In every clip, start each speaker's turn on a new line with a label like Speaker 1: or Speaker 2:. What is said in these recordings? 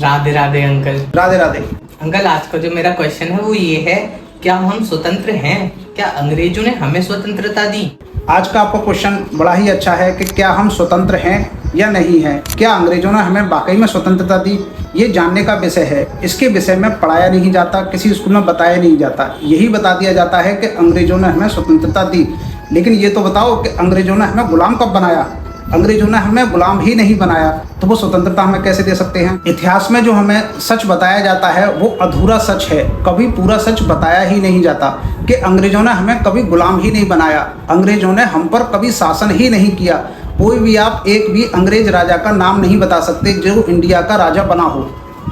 Speaker 1: Radhe Radhe uncle.
Speaker 2: Radhe Radhe.
Speaker 1: Uncle आज का जो मेरा क्वेश्चन है वो ये है, क्या हम स्वतंत्र हैं? क्या अंग्रेजों ने हमें स्वतंत्रता दी?
Speaker 2: आज का आपका क्वेश्चन बड़ा ही अच्छा है कि क्या हम स्वतंत्र हैं या नहीं हैं, क्या अंग्रेजों ने हमें वाकई में स्वतंत्रता दी, ये जानने का विषय है। इसके विषय में पढ़ाया नहीं जाता, किसी स्कूल में बताया नहीं जाता। यही बता दिया जाता है कि अंग्रेजों ने हमें स्वतंत्रता दी, लेकिन ये तो बताओ कि अंग्रेजों ने हमें गुलाम कब बनाया? अंग्रेजों ने हमें गुलाम ही नहीं बनाया, तो वो स्वतंत्रता हमें कैसे दे सकते हैं? इतिहास में जो हमें सच बताया जाता है वो अधूरा सच है, कभी पूरा सच बताया ही नहीं जाता कि अंग्रेजों ने हमें कभी गुलाम ही नहीं बनाया, अंग्रेजों ने हम पर कभी शासन ही नहीं किया। कोई भी आप एक भी अंग्रेज राजा का नाम नहीं बता सकते जो इंडिया का राजा बना हो।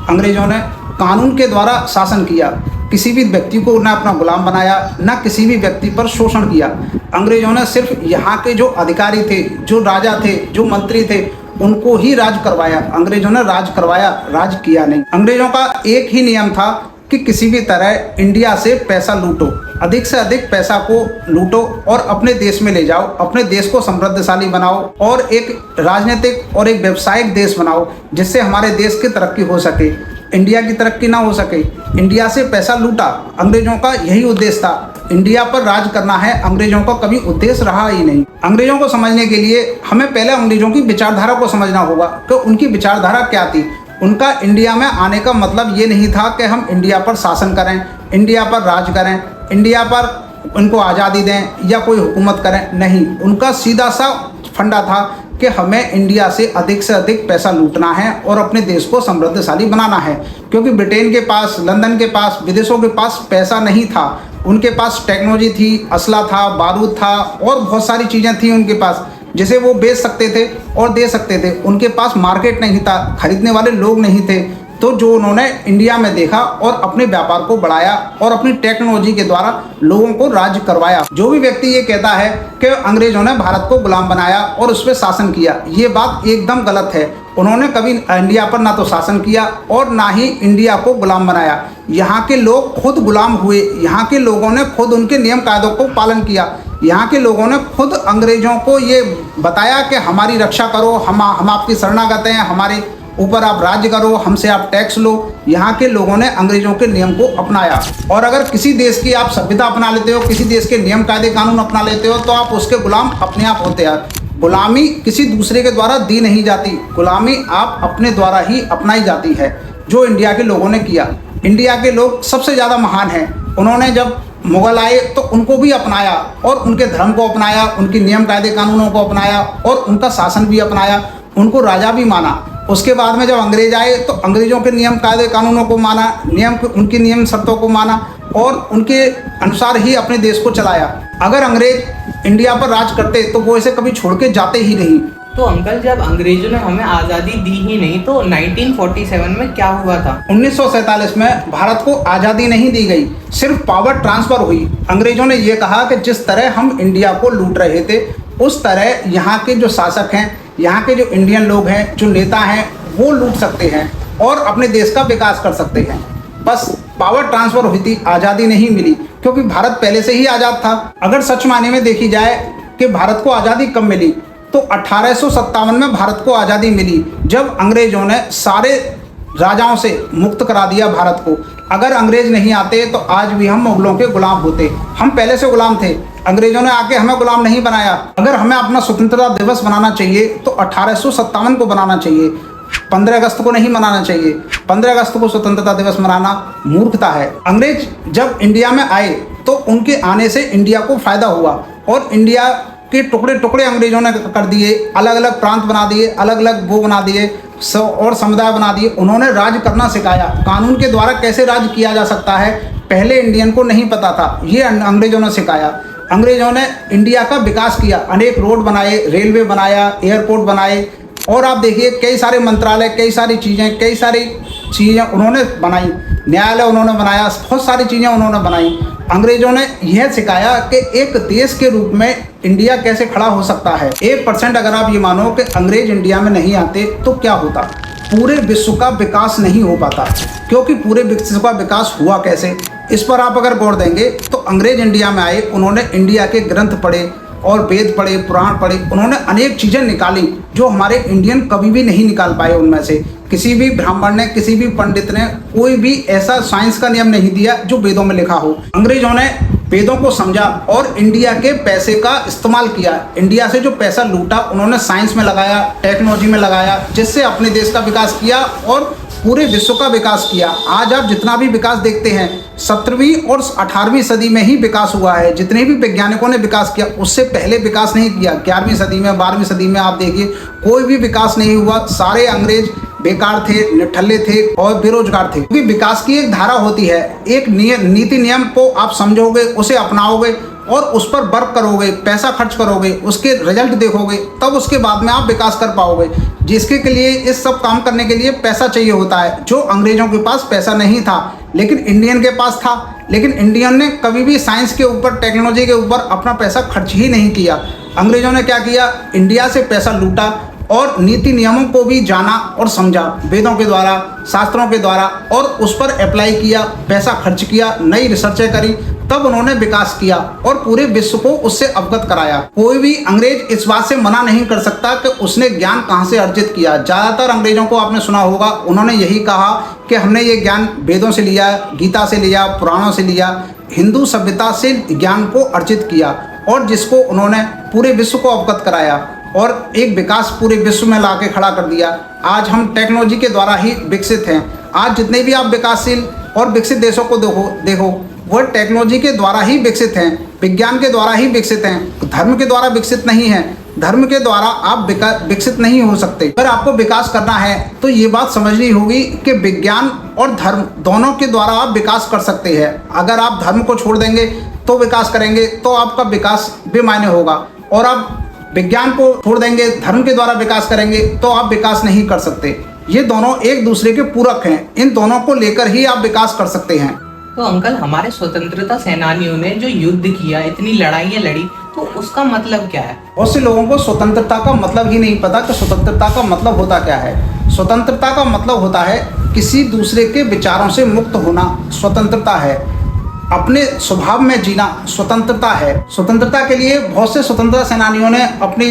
Speaker 2: अंग्रेजों ने कानून के द्वारा शासन किया, किसी भी व्यक्ति को ना अपना गुलाम बनाया, ना किसी भी व्यक्ति पर शोषण किया। अंग्रेजों ने सिर्फ यहाँ के जो अधिकारी थे, जो राजा थे, जो मंत्री थे, उनको ही राज करवाया। अंग्रेजों ने राज करवाया, राज किया नहीं। अंग्रेजों का एक ही नियम था कि किसी भी तरह इंडिया से पैसा लूटो, अधिक से अधिक पैसा को लूटो और अपने देश में ले जाओ, अपने देश को समृद्धशाली बनाओ और एक राजनीतिक और एक व्यावसायिक देश बनाओ, जिससे हमारे देश की तरक्की हो सके, इंडिया की तरक्की ना हो सके। इंडिया से पैसा लूटा, अंग्रेजों का यही उद्देश्य था। इंडिया पर राज करना है, अंग्रेजों का कभी उद्देश्य रहा ही नहीं। अंग्रेजों को समझने के लिए हमें पहले अंग्रेजों की विचारधारा को समझना होगा कि उनकी विचारधारा क्या थी। उनका इंडिया में आने का मतलब ये नहीं था कि हम इंडिया पर शासन करें, इंडिया पर राज करें, इंडिया पर उनको आज़ादी दें या कोई हुकूमत करें। नहीं, उनका सीधा सा फंडा था कि हमें इंडिया से अधिक पैसा लूटना है और अपने देश को समृद्धशाली बनाना है। क्योंकि ब्रिटेन के पास, लंदन के पास, विदेशों के पास पैसा नहीं था। उनके पास टेक्नोलॉजी थी, असला था, बारूद था और बहुत सारी चीज़ें थी उनके पास, जिसे वो बेच सकते थे और दे सकते थे। उनके पास मार्केट नहीं था, खरीदने वाले लोग नहीं थे। तो जो उन्होंने इंडिया में देखा और अपने व्यापार को बढ़ाया और अपनी टेक्नोलॉजी के द्वारा लोगों को राज करवाया। जो भी व्यक्ति ये कहता है कि अंग्रेजों ने भारत को गुलाम बनाया और उस पर शासन किया, ये बात एकदम गलत है। उन्होंने कभी इंडिया पर ना तो शासन किया और ना ही इंडिया को गुलाम बनाया। यहाँ के लोग खुद गुलाम हुए, यहाँ के लोगों ने खुद उनके नियम कायदों को पालन किया। यहाँ के लोगों ने खुद अंग्रेजों को ये बताया कि हमारी रक्षा करो, हम आपकी शरणागत हैं, हमारे ऊपर आप राज्य करो, हमसे आप टैक्स लो। यहाँ के लोगों ने अंग्रेजों के नियम को अपनाया। और अगर किसी देश की आप सभ्यता अपना लेते हो, किसी देश के नियम कायदे कानून अपना लेते हो, तो आप उसके गुलाम अपने आप होते हैं। गुलामी किसी दूसरे के द्वारा दी नहीं जाती, गुलामी आप अपने द्वारा ही अपनाई जाती है, जो इंडिया के लोगों ने किया। इंडिया के लोग सबसे ज़्यादा महान हैं। उन्होंने जब मुगल आए तो उनको भी अपनाया और उनके धर्म को अपनाया, उनके नियम कायदे कानूनों को अपनाया और उनका शासन भी अपनाया, उनको राजा भी माना। उसके बाद में जब अंग्रेज आए तो अंग्रेजों के नियम कायदे कानूनों को माना, उनकी नियम शर्तों को माना और उनके अनुसार ही अपने देश को चलाया। अगर अंग्रेज इंडिया पर राज करते तो वो इसे कभी छोड़ के जाते ही नहीं।
Speaker 1: तो अंकल, जब अंग्रेजों ने हमें आज़ादी दी ही नहीं तो 1947 में क्या हुआ था?
Speaker 2: 1947 में भारत को आज़ादी नहीं दी गई, सिर्फ पावर ट्रांसफ़र हुई। अंग्रेजों ने ये कहा कि जिस तरह हम इंडिया को लूट रहे थे, उस तरह यहाँ के जो शासक हैं, यहाँ के जो इंडियन लोग हैं, जो नेता हैं, वो लूट सकते हैं और अपने देश का विकास कर सकते हैं। बस पावर ट्रांसफ़र हुई थी, आज़ादी नहीं मिली, क्योंकि भारत पहले से ही आज़ाद था। अगर सच मायने में देखी जाए कि भारत को आज़ादी कब मिली, तो 1857 में भारत को आज़ादी मिली, जब अंग्रेजों ने सारे राजाओं से मुक्त करा दिया भारत को। अगर अंग्रेज नहीं आते तो आज भी हम मुगलों के गुलाम होते। हम पहले से गुलाम थे, अंग्रेजों ने आके हमें गुलाम नहीं बनाया। अगर हमें अपना स्वतंत्रता दिवस मनाना चाहिए तो 1857 को बनाना चाहिए, 15 अगस्त को नहीं मनाना चाहिए। 15 अगस्त को स्वतंत्रता दिवस मनाना मूर्खता है। अंग्रेज जब इंडिया में आए तो उनके आने से इंडिया को फायदा हुआ और इंडिया के टुकड़े टुकड़े अंग्रेजों ने कर दिए, अलग अलग प्रांत बना दिए, अलग अलग वो बना दिए और समुदाय बना दिए। उन्होंने राज करना सिखाया, कानून के द्वारा कैसे राज किया जा सकता है, पहले इंडियन को नहीं पता था, ये अंग्रेजों ने सिखाया। अंग्रेजों ने इंडिया का विकास किया, अनेक रोड बनाए, रेलवे बनाया, एयरपोर्ट बनाए और आप देखिए कई सारे मंत्रालय, कई सारी चीज़ें उन्होंने बनाई, न्यायालय उन्होंने बनाया, बहुत सारी चीज़ें उन्होंने बनाई। अंग्रेजों ने यह सिखाया कि एक देश के रूप में इंडिया कैसे खड़ा हो सकता है। 1% अगर आप ये मानो कि अंग्रेज इंडिया में नहीं आते तो क्या होता? पूरे विश्व का विकास नहीं हो पाता। क्योंकि पूरे विश्व का विकास हुआ कैसे, इस पर आप अगर गौर देंगे तो अंग्रेज इंडिया में आए, उन्होंने इंडिया के ग्रंथ पढ़े, और वेद पढ़े, पुराण पढ़े, उन्होंने अनेक चीज़ें निकाली जो हमारे इंडियन कभी भी नहीं निकाल पाए। उनमें से किसी भी ब्राह्मण ने, किसी भी पंडित ने कोई भी ऐसा साइंस का नियम नहीं दिया जो वेदों में लिखा हो। अंग्रेजों ने वेदों को समझा और इंडिया के पैसे का इस्तेमाल किया। इंडिया से जो पैसा लूटा उन्होंने साइंस में लगाया, टेक्नोलॉजी में लगाया, जिससे अपने देश का विकास किया और पूरे विश्व का विकास किया। आज आप जितना भी विकास देखते हैं 17वीं और 18वीं सदी में ही विकास हुआ है। जितने भी वैज्ञानिकों ने विकास किया उससे पहले विकास नहीं किया। 11वीं सदी में, 12वीं सदी में आप देखिए कोई भी विकास नहीं हुआ। सारे अंग्रेज बेकार थे, निठल्ले थे और बेरोजगार थे। क्योंकि विकास की एक धारा होती है, एक नीति नियम को आप समझोगे, उसे अपनाओगे और उस पर वर्क करोगे, पैसा खर्च करोगे, उसके रिजल्ट देखोगे, तब उसके बाद में आप विकास कर पाओगे। जिसके के लिए इस सब काम करने के लिए पैसा चाहिए होता है, जो अंग्रेजों के पास पैसा नहीं था लेकिन इंडियन के पास था। लेकिन इंडियन ने कभी भी साइंस के ऊपर, टेक्नोलॉजी के ऊपर अपना पैसा खर्च ही नहीं किया। अंग्रेजों ने क्या किया, इंडिया से पैसा लूटा और नीति नियमों को भी जाना और समझा, वेदों के द्वारा, शास्त्रों के द्वारा, और उस पर अप्लाई किया, पैसा खर्च किया, नई रिसर्चें करी, तब उन्होंने विकास किया और पूरे विश्व को उससे अवगत कराया। कोई भी अंग्रेज इस बात से मना नहीं कर सकता कि उसने ज्ञान कहाँ से अर्जित किया। ज़्यादातर अंग्रेजों को आपने सुना होगा, उन्होंने यही कहा कि हमने ये ज्ञान वेदों से लिया, गीता से लिया, पुराणों से लिया, हिंदू सभ्यता से ज्ञान को अर्जित किया और जिसको उन्होंने पूरे विश्व को अवगत कराया और एक विकास पूरे विश्व में ला के खड़ा कर दिया। आज हम टेक्नोलॉजी के द्वारा ही विकसित हैं। आज जितने भी आप विकासशील और विकसित देशों को देखो वह टेक्नोलॉजी के द्वारा ही विकसित हैं, विज्ञान के द्वारा ही विकसित हैं, धर्म के द्वारा विकसित नहीं हैं। धर्म के द्वारा आप विकसित नहीं हो सकते। अगर आपको विकास करना है तो ये बात समझनी होगी कि विज्ञान और धर्म दोनों के द्वारा आप विकास कर सकते हैं। अगर आप धर्म को छोड़ देंगे तो विकास करेंगे तो आपका विकास बेमायने होगा, और आप विज्ञान को छोड़ देंगे, धर्म के द्वारा विकास करेंगे तो आप विकास नहीं कर सकते। ये दोनों एक दूसरे के पूरक हैं, इन दोनों को लेकर ही आप विकास कर सकते हैं।
Speaker 1: तो अंकल, हमारे स्वतंत्रता सेनानियों ने जो युद्ध किया, इतनी लड़ाइयाँ लड़ी, तो उसका मतलब क्या है?
Speaker 2: बहुत से लोगों को स्वतंत्रता का मतलब ही नहीं पता कि स्वतंत्रता का मतलब होता क्या है। स्वतंत्रता का मतलब होता है किसी दूसरे के विचारों से मुक्त होना, स्वतंत्रता है। अपने स्वभाव में जीना स्वतंत्रता है। स्वतंत्रता के लिए बहुत से स्वतंत्रता सेनानियों ने अपनी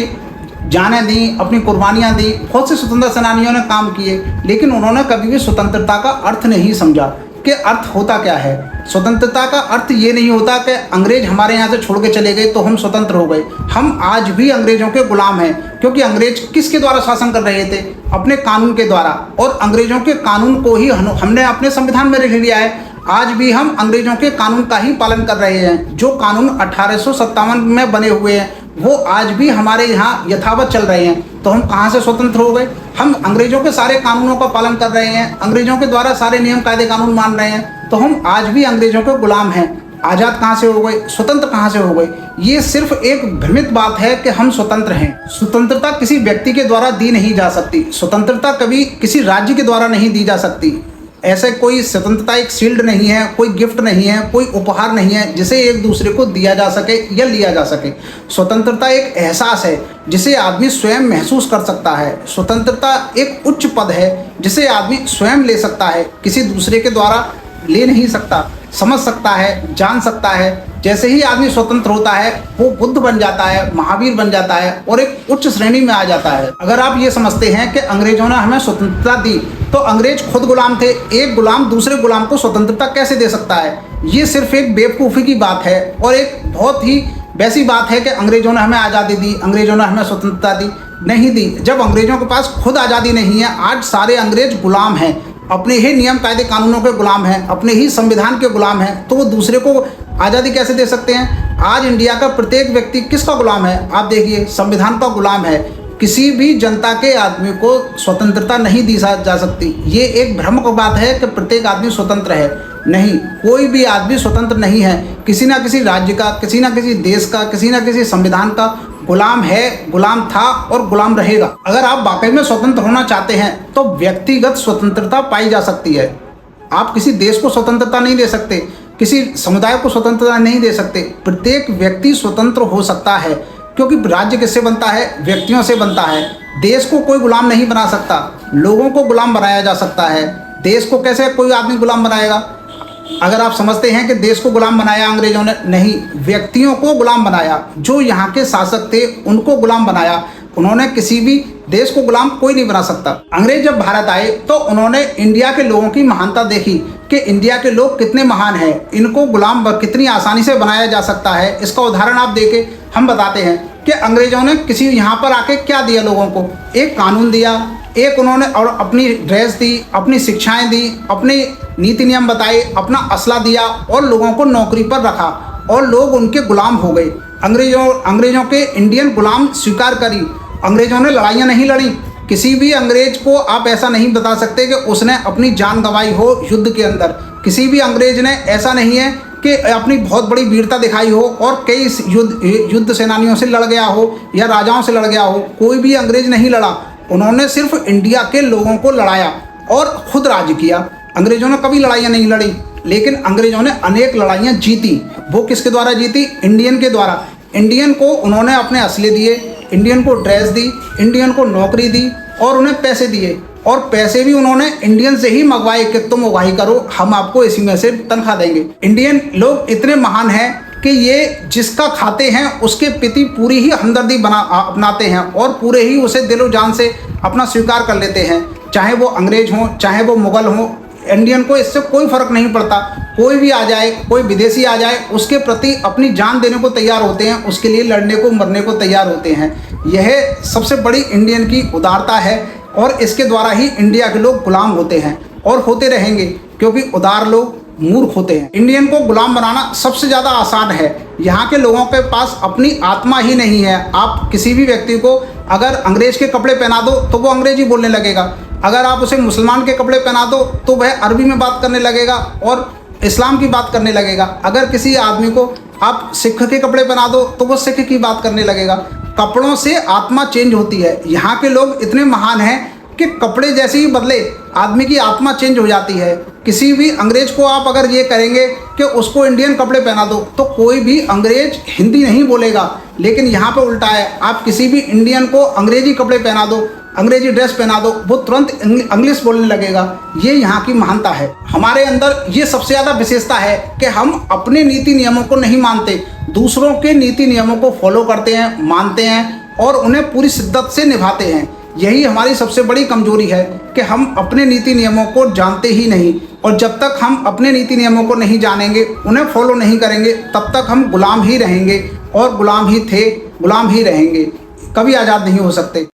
Speaker 2: जानें दी, अपनी कुर्बानियाँ दी। बहुत से स्वतंत्रता सेनानियों ने काम किए, लेकिन उन्होंने कभी भी स्वतंत्रता का अर्थ नहीं समझा कि अर्थ होता क्या है। स्वतंत्रता का अर्थ ये नहीं होता कि अंग्रेज हमारे यहाँ से छोड़ के चले गए तो हम स्वतंत्र हो गए। हम आज भी अंग्रेजों के गुलाम हैं, क्योंकि अंग्रेज किसके द्वारा शासन कर रहे थे? अपने कानून के द्वारा, और अंग्रेजों के कानून को ही हमने अपने संविधान में लिख लिया है। आज भी हम अंग्रेजों के कानून का ही पालन कर रहे हैं। जो कानून 1857 में बने हुए हैं वो आज भी हमारे यहाँ यथावत चल रहे हैं। तो हम कहाँ से स्वतंत्र हो गए? हम अंग्रेजों के सारे कानूनों का पालन कर रहे हैं, अंग्रेजों के द्वारा सारे नियम कायदे कानून मान रहे हैं, तो हम आज भी अंग्रेजों के गुलाम हैं। आज़ाद कहाँ से हो गए? स्वतंत्र कहाँ से हो गए? ये सिर्फ एक भ्रमित बात है कि हम स्वतंत्र हैं। स्वतंत्रता किसी व्यक्ति के द्वारा दी नहीं जा सकती। स्वतंत्रता कभी किसी राज्य के द्वारा नहीं दी जा सकती। ऐसे कोई स्वतंत्रता एक शील्ड नहीं है, कोई गिफ्ट नहीं है, कोई उपहार नहीं है जिसे एक दूसरे को दिया जा सके या लिया जा सके। स्वतंत्रता एक एहसास है जिसे आदमी स्वयं महसूस कर सकता है। स्वतंत्रता एक उच्च पद है जिसे आदमी स्वयं ले सकता है, किसी दूसरे के द्वारा ले नहीं सकता। समझ सकता है, जान सकता है। जैसे ही आदमी स्वतंत्र होता है वो बुद्ध बन जाता है, महावीर बन जाता है और एक उच्च श्रेणी में आ जाता है। अगर आप ये समझते हैं कि अंग्रेजों ने हमें स्वतंत्रता दी तो अंग्रेज खुद गुलाम थे, एक गुलाम दूसरे गुलाम को स्वतंत्रता कैसे दे सकता है? ये सिर्फ एक बेवकूफ़ी की बात है और एक बहुत ही वैसी बात है कि अंग्रेजों ने हमें आज़ादी दी, अंग्रेजों ने हमें स्वतंत्रता दी। नहीं दी। जब अंग्रेजों के पास खुद आज़ादी नहीं है, आज सारे अंग्रेज गुलाम हैं, अपने ही नियम कायदे कानूनों के गुलाम हैं, अपने ही संविधान के गुलाम हैं, तो वो दूसरे को आज़ादी कैसे दे सकते हैं? आज इंडिया का प्रत्येक व्यक्ति किसका गुलाम है? आप देखिए, संविधान का गुलाम है। किसी भी जनता के आदमी को स्वतंत्रता नहीं दी जा सकती। ये एक भ्रम की बात है कि प्रत्येक आदमी स्वतंत्र है। नहीं, कोई भी आदमी स्वतंत्र नहीं है। किसी ना किसी राज्य का, किसी ना किसी देश का, किसी ना किसी संविधान का गुलाम है, गुलाम था और गुलाम रहेगा। अगर आप वाकई में स्वतंत्र होना चाहते हैं तो व्यक्तिगत स्वतंत्रता पाई जा सकती है। आप किसी देश को स्वतंत्रता नहीं दे सकते, किसी समुदाय को स्वतंत्रता नहीं दे सकते। प्रत्येक व्यक्ति स्वतंत्र हो सकता है, क्योंकि राज्य किससे बनता है? व्यक्तियों से बनता है। देश को कोई गुलाम नहीं बना सकता, लोगों को गुलाम बनाया जा सकता है। देश को कैसे कोई आदमी गुलाम बनाएगा? अगर आप समझते हैं कि देश को गुलाम बनाया अंग्रेजों ने, नहीं, व्यक्तियों को गुलाम बनाया। जो यहाँ के शासक थे उनको गुलाम बनाया। उन्होंने किसी भी देश को गुलाम कोई नहीं बना सकता। अंग्रेज जब भारत आए तो उन्होंने इंडिया के लोगों की महानता देखी कि इंडिया के लोग कितने महान हैं, इनको गुलाम कितनी आसानी से बनाया जा सकता है। इसका उदाहरण आप देके हम बताते हैं कि अंग्रेजों ने किसी यहाँ पर आके क्या दिया लोगों को, एक कानून दिया, एक उन्होंने और अपनी ड्रेस दी, अपनी शिक्षाएं दी, अपने नीति नियम बताए, अपना असला दिया और लोगों को नौकरी पर रखा और लोग उनके गुलाम हो गए। अंग्रेजों के इंडियन गुलाम स्वीकार करी। अंग्रेजों ने लड़ाइयाँ नहीं लड़ी। किसी भी अंग्रेज को आप ऐसा नहीं बता सकते कि उसने अपनी जान गंवाई हो युद्ध के अंदर। किसी भी अंग्रेज ने ऐसा नहीं है कि अपनी बहुत बड़ी वीरता दिखाई हो और कई युद्ध सेनानियों से लड़ गया हो या राजाओं से लड़ गया हो। कोई भी अंग्रेज नहीं लड़ा। उन्होंने सिर्फ इंडिया के लोगों को लड़ाया और खुद राज किया। अंग्रेजों ने कभी लड़ाइयाँ नहीं लड़ी, लेकिन अंग्रेजों ने अनेक लड़ाइयाँ जीती। वो किसके द्वारा जीती? इंडियन के द्वारा। इंडियन को उन्होंने अपने असले दिए, इंडियन को ड्रेस दी, इंडियन को नौकरी दी और उन्हें पैसे दिए। और पैसे भी उन्होंने इंडियन से ही मंगवाए कि तुम उगाही करो, हम आपको इसी में से तनख्वाह देंगे। इंडियन लोग इतने महान हैं कि ये जिसका खाते हैं उसके प्रति पूरी ही हमदर्दी अपनाते हैं और पूरे ही उसे दिलो जान से अपना स्वीकार कर लेते हैं। चाहे वो अंग्रेज हों, चाहे वो मुगल हों, इंडियन को इससे कोई फर्क नहीं पड़ता। कोई भी आ जाए, कोई विदेशी आ जाए, उसके प्रति अपनी जान देने को तैयार होते हैं, उसके लिए लड़ने को मरने को तैयार होते हैं। यह सबसे बड़ी इंडियन की उदारता है और इसके द्वारा ही इंडिया के लोग गुलाम होते हैं और होते रहेंगे, क्योंकि उदार लोग मूर्ख होते हैं। इंडियन को गुलाम बनाना सबसे ज़्यादा आसान है। यहाँ के लोगों के पास अपनी आत्मा ही नहीं है। आप किसी भी व्यक्ति को अगर अंग्रेज के कपड़े पहना दो तो वो अंग्रेजी बोलने लगेगा। अगर आप उसे मुसलमान के कपड़े पहना दो तो वह अरबी में बात करने लगेगा और इस्लाम की बात करने लगेगा। अगर किसी आदमी को आप सिख के कपड़े पहना दो तो वो सिख की बात करने लगेगा। कपड़ों से आत्मा चेंज होती है। यहाँ के लोग इतने महान हैं कि कपड़े जैसे ही बदले आदमी की आत्मा चेंज हो जाती है। किसी भी अंग्रेज को आप अगर ये करेंगे कि उसको इंडियन कपड़े पहना दो तो कोई भी अंग्रेज हिंदी नहीं बोलेगा। लेकिन यहाँ पे उल्टा है, आप किसी भी इंडियन को अंग्रेजी कपड़े पहना दो, अंग्रेजी ड्रेस पहना दो, वो तुरंत इंग्लिश बोलने लगेगा। ये यहाँ की महानता है। हमारे अंदर ये सबसे ज़्यादा विशेषता है कि हम अपने नीति नियमों को नहीं मानते, दूसरों के नीति नियमों को फॉलो करते हैं, मानते हैं और उन्हें पूरी शिद्दत से निभाते हैं। यही हमारी सबसे बड़ी कमजोरी है कि हम अपने नीति नियमों को जानते ही नहीं। और जब तक हम अपने नीति नियमों को नहीं जानेंगे, उन्हें फॉलो नहीं करेंगे, तब तक हम गुलाम ही रहेंगे और गुलाम ही थे, गुलाम ही रहेंगे, कभी आज़ाद नहीं हो सकते।